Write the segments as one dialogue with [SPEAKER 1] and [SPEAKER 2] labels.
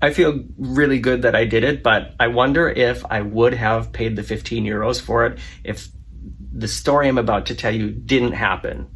[SPEAKER 1] I feel really good that I did it, but I wonder if I would have paid the 15 euros for it if the story I'm about to tell you didn't happen.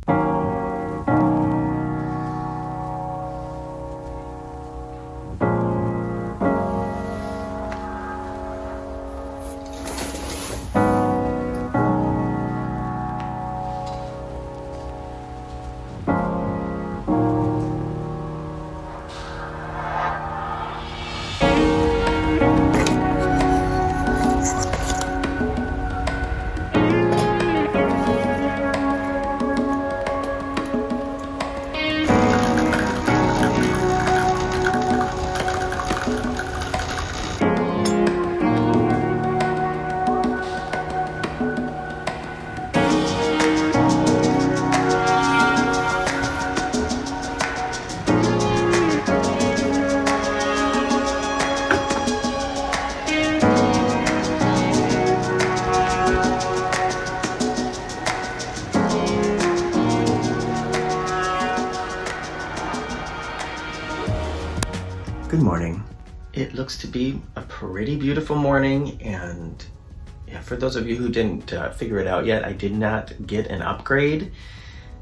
[SPEAKER 1] Good morning. It looks to be a pretty beautiful morning, and yeah, for those of you who didn't figure it out yet, I did not get an upgrade,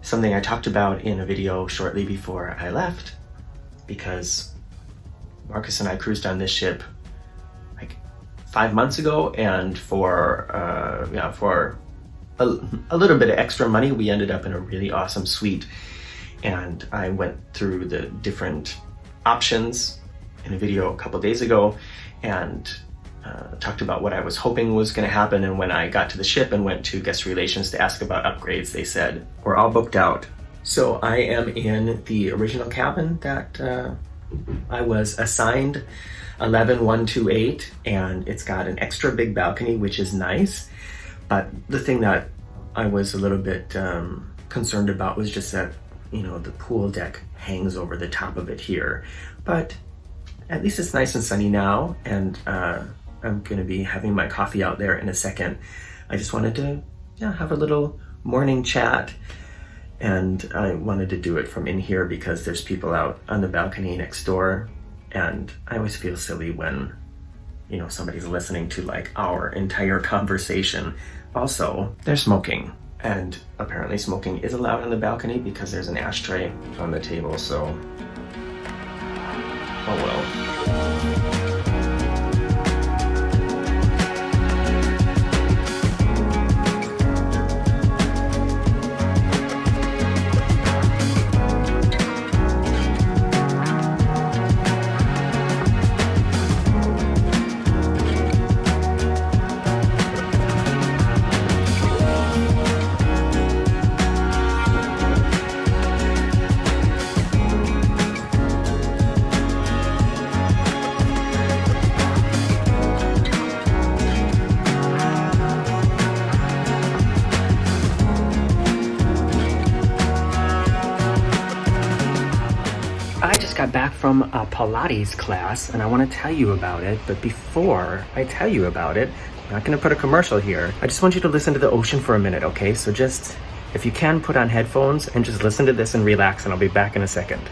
[SPEAKER 1] something I talked about in a video shortly before I left, because Marcus and I cruised on this ship like 5 months ago, and for a little bit of extra money, we ended up in a really awesome suite, and I went through the different options in a video a couple days ago and talked about what I was hoping was going to happen. And when I got to the ship and went to guest relations to ask about upgrades, they said, we're all booked out. So I am in the original cabin that I was assigned, 11128, and it's got an extra big balcony, which is nice. But the thing that I was a little bit concerned about was just that, you know, the pool deck hangs over the top of it here. But at least it's nice and sunny now, and I'm gonna be having my coffee out there in a second. I just wanted to have a little morning chat, and I wanted to do it from in here because there's people out on the balcony next door, and I always feel silly when, you know, somebody's listening to like our entire conversation. Also, they're smoking, and apparently smoking is allowed on the balcony because there's an ashtray on the table, so oh well. Got back from a Pilates class and I want to tell you about it, but before I tell you about it, I'm not going to put a commercial here. I just want you to listen to the ocean for a minute, okay? So just, if you can, put on headphones and just listen to this and relax, and I'll be back in a second.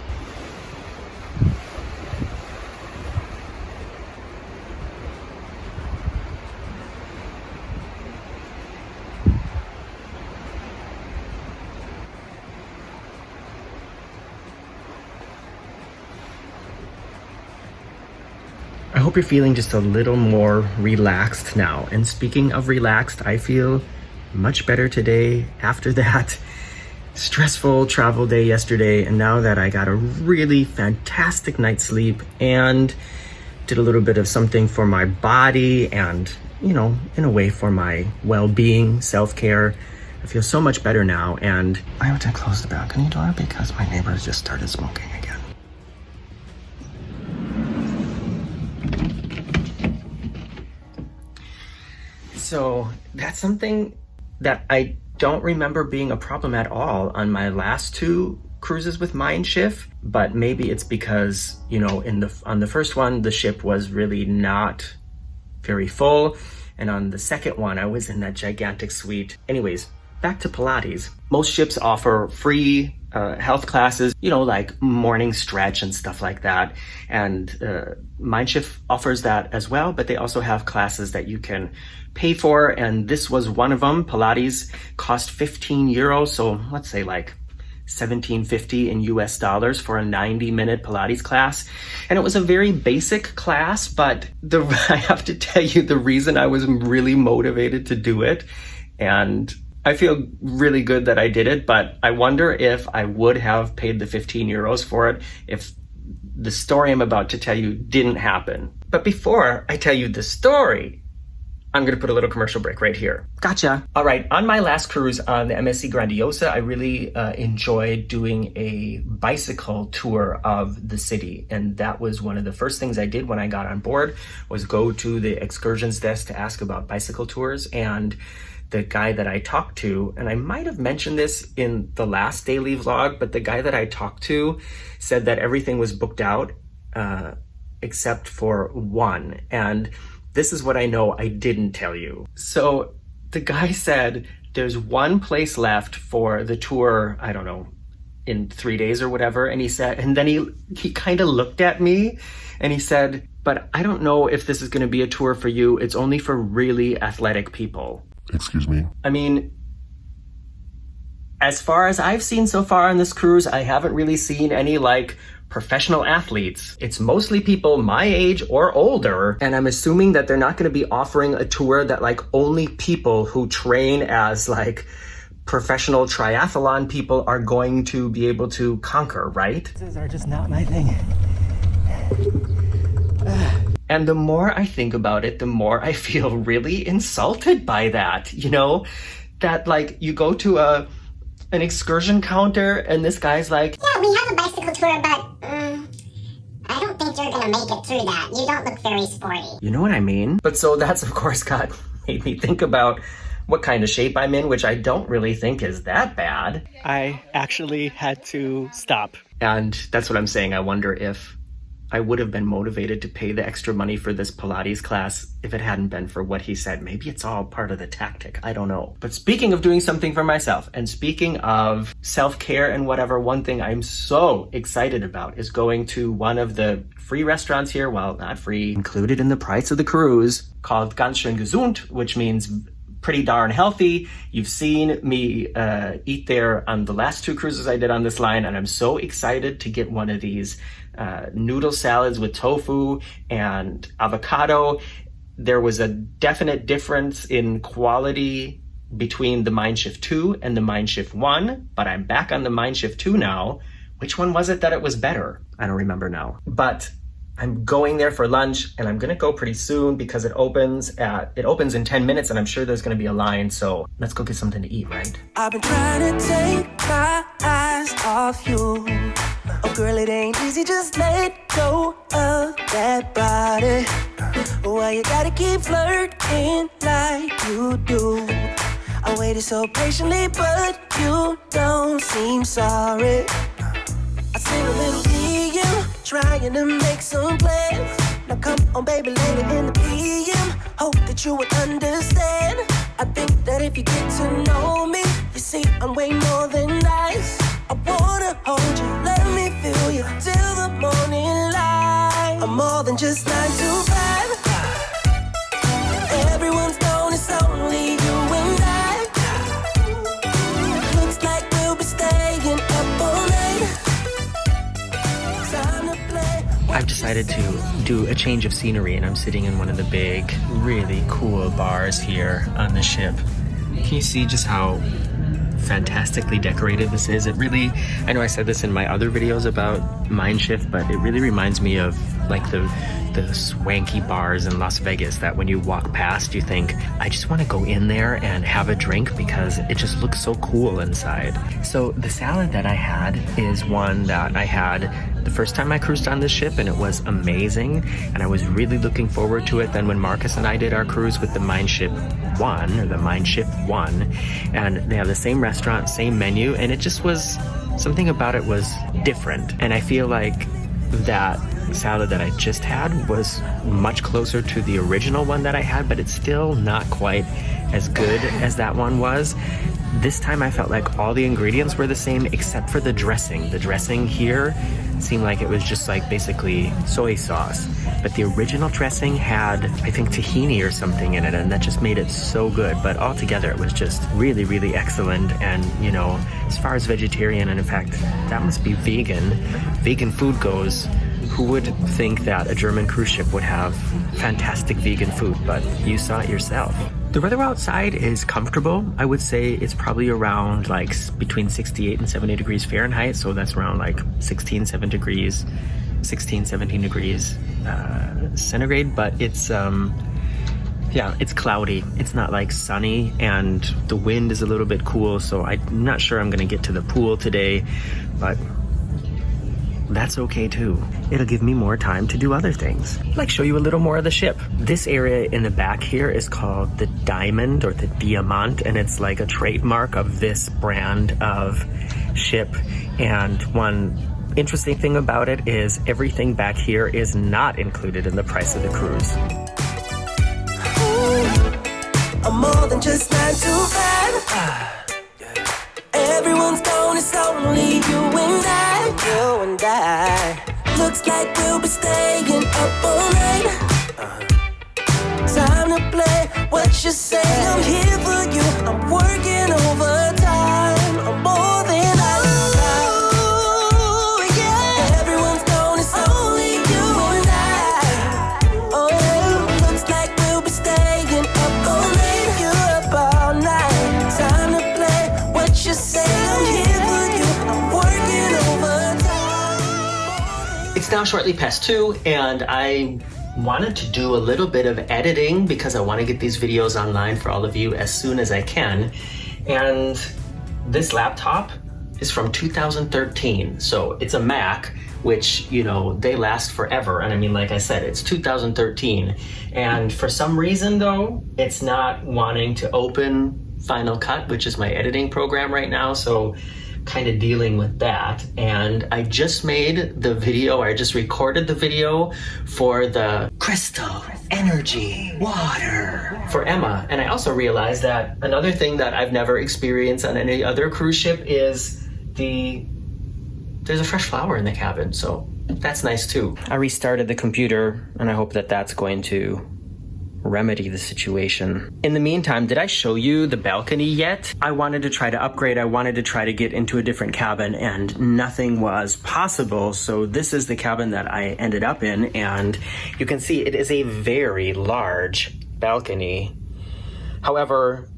[SPEAKER 1] I hope you're feeling just a little more relaxed now. And speaking of relaxed, I feel much better today after that stressful travel day yesterday. And now that I got a really fantastic night's sleep and did a little bit of something for my body and, you know, in a way for my well-being, self-care, I feel so much better now. And I have to close the balcony door because my neighbors just started smoking again. So that's something that I don't remember being a problem at all on my last two cruises with MeinSchiff, but maybe it's because, you know, on the first one, the ship was really not very full. And on the second one, I was in that gigantic suite. Anyways, back to Pilates. Most ships offer free health classes, you know, like morning stretch and stuff like that. And MeinSchiff offers that as well, but they also have classes that you can pay for. And this was one of them. Pilates cost 15 euros. So let's say like $17.50 in US dollars for a 90-minute Pilates class. And it was a very basic class, but I have to tell you the reason I was really motivated to do it, and I feel really good that I did it, but I wonder if I would have paid the 15 euros for it if the story I'm about to tell you didn't happen. But before I tell you the story, I'm going to put a little commercial break right here. Gotcha. All right. On my last cruise on the MSC Grandiosa, I really enjoyed doing a bicycle tour of the city. And that was one of the first things I did when I got on board, was go to the excursions desk to ask about bicycle tours. And the guy that I talked to, and I might have mentioned this in the last daily vlog, but the guy that I talked to said that everything was booked out except for one. And this is what I know I didn't tell you. So the guy said there's one place left for the tour, I don't know, in 3 days or whatever. And he said, and then he kind of looked at me and he said, but I don't know if this is going to be a tour for you. It's only for really athletic people.
[SPEAKER 2] Excuse me?
[SPEAKER 1] I mean, as far as I've seen so far on this cruise, I haven't really seen any like professional athletes. It's mostly people my age or older, and I'm assuming that they're not going to be offering a tour that like only people who train as like professional triathlon people are going to be able to conquer, right? These are just not my thing. And the more I think about it, the more I feel really insulted by that, you know? That like you go to an excursion counter and this guy's like,
[SPEAKER 3] yeah, we have a bicycle tour, but I don't think you're gonna make it through that. You don't look very sporty.
[SPEAKER 1] You know what I mean? But so that's of course made me think about what kind of shape I'm in, which I don't really think is that bad. I actually had to stop. And that's what I'm saying. I wonder if I would have been motivated to pay the extra money for this Pilates class if it hadn't been for what he said. Maybe it's all part of the tactic. I don't know. But speaking of doing something for myself, and speaking of self-care and whatever, one thing I'm so excited about is going to one of the free restaurants here. Well, not free, included in the price of the cruise, called Ganshin gesund, which means pretty darn healthy. You've seen me eat there on the last 2 cruises I did on this line, and I'm so excited to get one of these noodle salads with tofu and avocado. There was a definite difference in quality between the MeinSchiff 2 and the MeinSchiff 1, but I'm back on the MeinSchiff 2 now. Which one was it that it was better? I don't remember now. But I'm going there for lunch, and I'm gonna go pretty soon because it opens in 10 minutes, and I'm sure there's gonna be a line, so let's go get something to eat, right?
[SPEAKER 4] I've been trying to take my eyes off you. Oh girl, it ain't easy, just let go of that body. Why you gotta keep flirting like you do? I waited so patiently, but you don't seem sorry. I see a little DM, trying to make some plans. Now come on baby, later in the PM, hope that you would understand. I think that if you get to know me, you see I'm way more than nice. I wanna hold you, let me feel you till the morning light. I'm more than just 9 to 5. Everyone's known it's only you and I. Looks like we'll be staying up all night. Time to play.
[SPEAKER 1] I've decided to do a change of scenery, and I'm sitting in one of the big, really cool bars here on the ship. Can you see just how fantastically decorated this is? It really, I know I said this in my other videos about MeinSchiff, but it really reminds me of like the swanky bars in Las Vegas that when you walk past you think, I just want to go in there and have a drink because it just looks so cool inside. So the salad that I had is one that I had the first time I cruised on this ship, and it was amazing, and I was really looking forward to it. Then when Marcus and I did our cruise with the MeinSchiff 1, or the MeinSchiff 1, and they have the same restaurant, same menu, and it just was, something about it was different. And I feel like that salad that I just had was much closer to the original one that I had, but it's still not quite as good as that one was. This time I felt like all the ingredients were the same except for the dressing. The dressing here seemed like it was just like basically soy sauce. But the original dressing had, I think, tahini or something in it, and that just made it so good. But altogether, it was just really, really excellent. And, you know, as far as vegetarian, and in fact, that must be vegan food goes, who would think that a German cruise ship would have fantastic vegan food? But you saw it yourself. The weather outside is comfortable. I would say it's probably around like between 68 and 70 degrees Fahrenheit. So that's around like 16, 17 degrees centigrade. But it's, yeah, it's cloudy. It's not like sunny, and the wind is a little bit cool. So I'm not sure I'm gonna get to the pool today, but that's okay too. It'll give me more time to do other things, like show you a little more of the ship. This area in the back here is called the Diamond or the Diamant, and it's like a trademark of this brand of ship. And one interesting thing about it is everything back here is not included in the price of the cruise.
[SPEAKER 4] I'm more than just 9 to 5. Everyone's gone, it's only you and I. Looks like we'll be staying up all night. Time to play what you say. I'm here for you. I'm working overtime. I'm more than I know. Yeah. Everyone's gone, it's only you and I. Oh, looks like we'll be staying up all night. You're up all night. Time to play what you say. I'm here for you. I'm working overtime.
[SPEAKER 1] It's now shortly past 2, and I wanted to do a little bit of editing because I want to get these videos online for all of you as soon as I can. And this laptop is from 2013, so it's a Mac, which, you know, they last forever. And I mean, like I said, it's 2013. And for some reason though, it's not wanting to open Final Cut, which is my editing program right now. So kind of dealing with that. And I just made the video, I just recorded the video for the Crystal Energy Water for Emma. And I also realized that another thing that I've never experienced on any other cruise ship is there's a fresh flower in the cabin. So that's nice too. I restarted the computer, and I hope that that's going to remedy the situation. In the meantime, did I show you the balcony yet? I wanted to try to upgrade. I wanted to try to get into a different cabin, and nothing was possible. So this is the cabin that I ended up in, and you can see it is a very large balcony. However,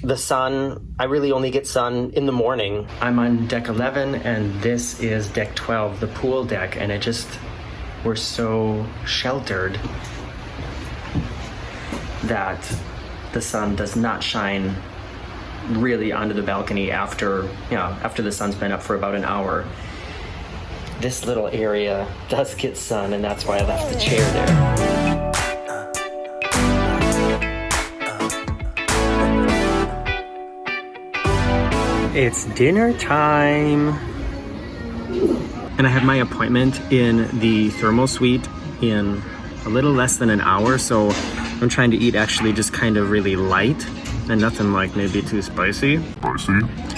[SPEAKER 1] the sun, I really only get sun in the morning. I'm on deck 11, and this is deck 12, the pool deck, and we're so sheltered that the sun does not shine really onto the balcony after the sun's been up for about an hour. This little area does get sun, and that's why I left the chair there. It's dinner time. And I have my appointment in the thermal suite in a little less than an hour, so I'm trying to eat actually just kind of really light and nothing like maybe too spicy.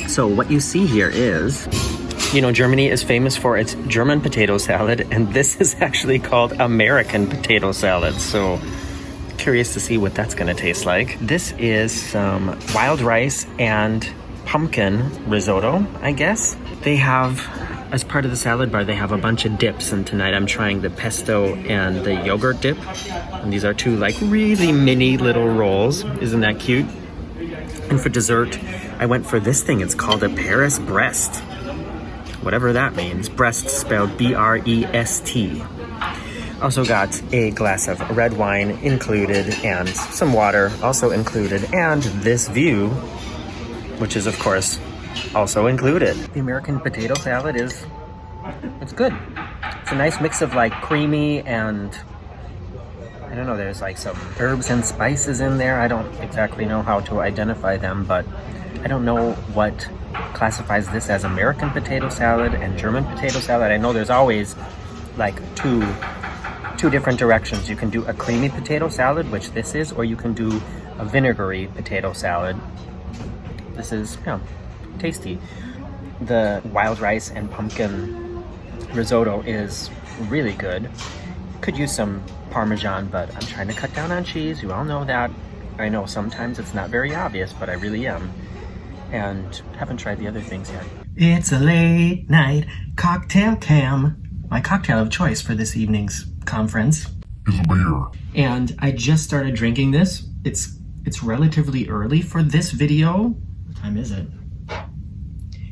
[SPEAKER 1] So what you see here is, you know, Germany is famous for its German potato salad, and this is actually called American potato salad. So curious to see what that's gonna taste like. This is some wild rice and pumpkin risotto, I guess. They have, as part of the salad bar, they have a bunch of dips, and tonight I'm trying the pesto and the yogurt dip. And these are two like really mini little rolls. Isn't that cute? And for dessert, I went for this thing. It's called a Paris breast. Whatever that means. Breast spelled B-R-E-S-T. Also got a glass of red wine included, and some water also included, and this view, which is of course also included. The American potato salad it's good. It's a nice mix of like creamy and, I don't know, there's like some herbs and spices in there. I don't exactly know how to identify them, but I don't know what classifies this as American potato salad and German potato salad. I know there's always like two different directions. You can do a creamy potato salad, which this is, or you can do a vinegary potato salad. this is, yeah, tasty. The wild rice and pumpkin risotto is really good. Could use some Parmesan, but I'm trying to cut down on cheese. You all know that. I know sometimes it's not very obvious, but I really am. And haven't tried the other things yet. It's a late night cocktail cam. My cocktail of choice for this evening's conference
[SPEAKER 2] is a beer.
[SPEAKER 1] And I just started drinking this. It's relatively early for this video. What time is it?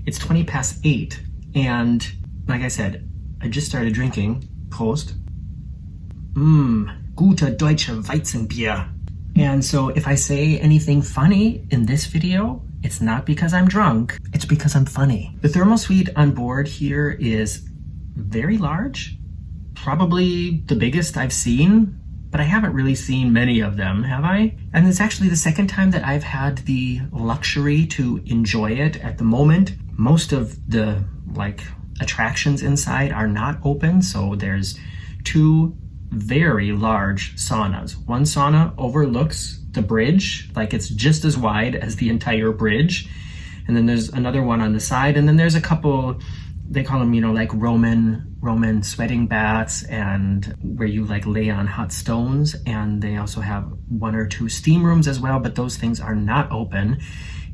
[SPEAKER 1] It's 20 past 8. And like I said, I just started drinking. Prost. Gute deutsche Weizenbier. And so if I say anything funny in this video, it's not because I'm drunk, it's because I'm funny. The thermal suite on board here is very large, probably the biggest I've seen, but I haven't really seen many of them, have I? And it's actually the second time that I've had the luxury to enjoy it. At the moment, most of the attractions inside are not open, so there's 2 very large saunas. One sauna overlooks the bridge, like it's just as wide as the entire bridge. And then there's another one on the side. And then there's a couple, they call them, like Roman sweating baths, and where you lay on hot stones. And they also have 1 or 2 steam rooms as well, but those things are not open.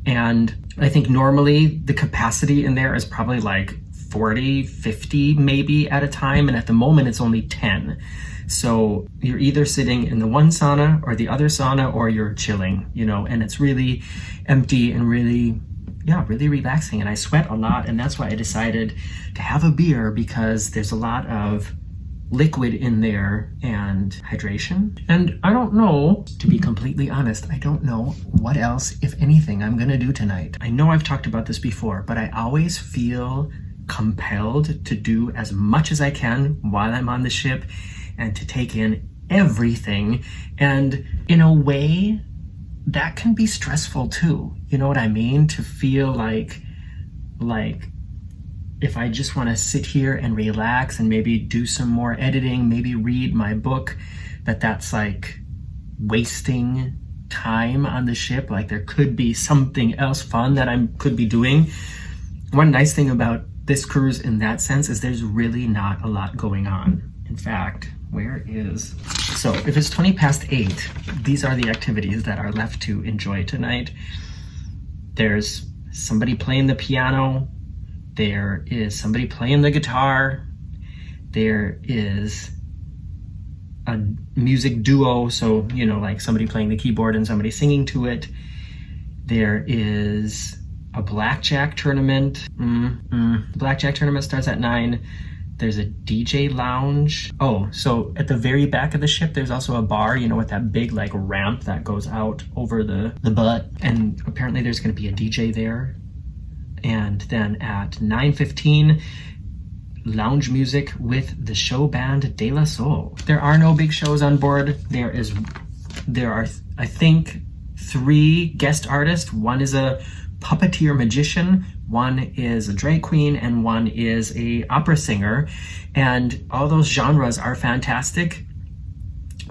[SPEAKER 1] And I think normally the capacity in there is probably 40, 50 maybe at a time. And at the moment it's only 10. So you're either sitting in the one sauna or the other sauna, or you're chilling, and it's really empty and really relaxing. And I sweat a lot, and that's why I decided to have a beer, because there's a lot of liquid in there and hydration. And I don't know, to be completely honest, I don't know what else, if anything, I'm gonna do tonight. I know I've talked about this before, but I always feel compelled to do as much as I can while I'm on the ship, and to take in everything. And in a way, that can be stressful too. You know what I mean? To feel like if I just want to sit here and relax and maybe do some more editing, maybe read my book, that's wasting time on the ship. There could be something else fun that I could be doing. One nice thing about this cruise in that sense is there's really not a lot going on. In fact, so if it's 20 past 8, these are the activities that are left to enjoy tonight. There's somebody playing the piano. There is somebody playing the guitar. There is a music duo, so somebody playing the keyboard and somebody singing to it. There is a blackjack tournament. Blackjack tournament starts at 9. There's a DJ lounge. Oh, so at the very back of the ship, there's also a bar, with that big ramp that goes out over the butt. And apparently there's gonna be a DJ there. And then at 9:15, lounge music with the show band De La Soul. There are no big shows on board. There are, I think, 3 guest artists. One is a puppeteer magician, one is a drag queen, and one is a opera singer. And all those genres are fantastic,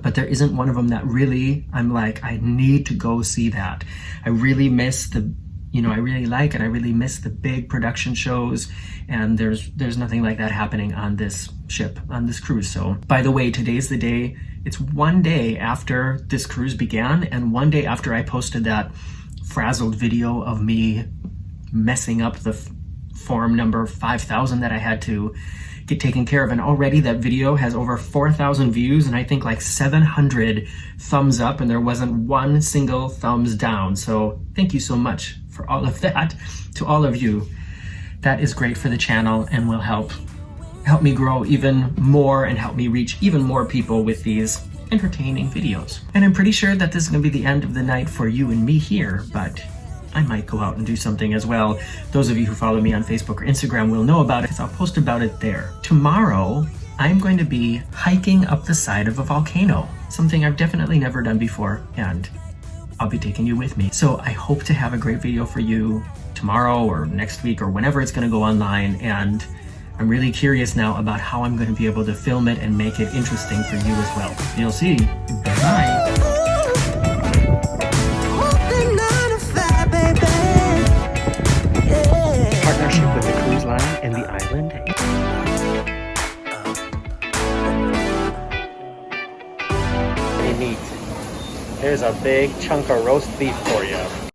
[SPEAKER 1] but there isn't one of them that really, I'm I need to go see that. I really miss I really like and I really miss the big production shows, and there's nothing like that happening on this ship, on this cruise. So, by the way, today's the day. It's 1 day after this cruise began, and 1 day after I posted that frazzled video of me messing up the form number 5,000 that I had to get taken care of. And already that video has over 4,000 views, and I think 700 thumbs up, and there wasn't one single thumbs down. So thank you so much for all of that, to all of you. That is great for the channel and will help me grow even more and help me reach even more people with these entertaining videos. And I'm pretty sure that this is gonna be the end of the night for you and me here, but I might go out and do something as well. Those of you who follow me on Facebook or Instagram will know about it, because I'll post about it there. Tomorrow, I'm going to be hiking up the side of a volcano, something I've definitely never done before, and I'll be taking you with me. So I hope to have a great video for you tomorrow or next week or whenever it's gonna go online, and I'm really curious now about how I'm going to be able to film it and make it interesting for you as well. You'll see. Bye-bye. meat. Here's a big chunk of roast beef for you.